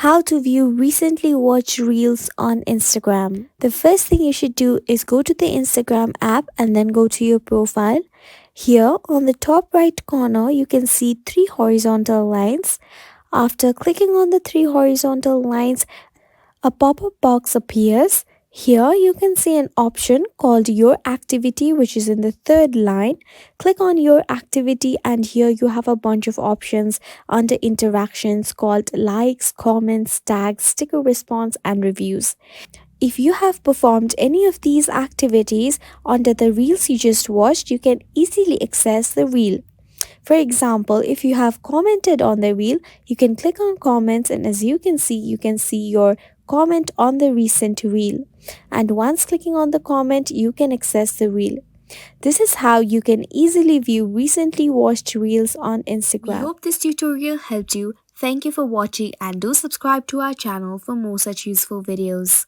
How to view recently watched reels on Instagram. The first thing you should do is go to the Instagram app and then go to your profile. Here on the top right corner, you can see three horizontal lines. After clicking on the three horizontal lines, a pop-up box appears. Here you can see an option called Your Activity, which is in the third line. Click on Your Activity and here you have a bunch of options under interactions called likes, comments, tags, sticker response and reviews. If you have performed any of these activities under the reels you just watched, you can easily access the reel. For example, if you have commented on the reel, you can click on comments and as you can see your comment on the recent reel. And once clicking on the comment, you can access the reel. This is how you can easily view recently watched reels on Instagram. We hope this tutorial helped you. Thank you for watching and do subscribe to our channel for more such useful videos.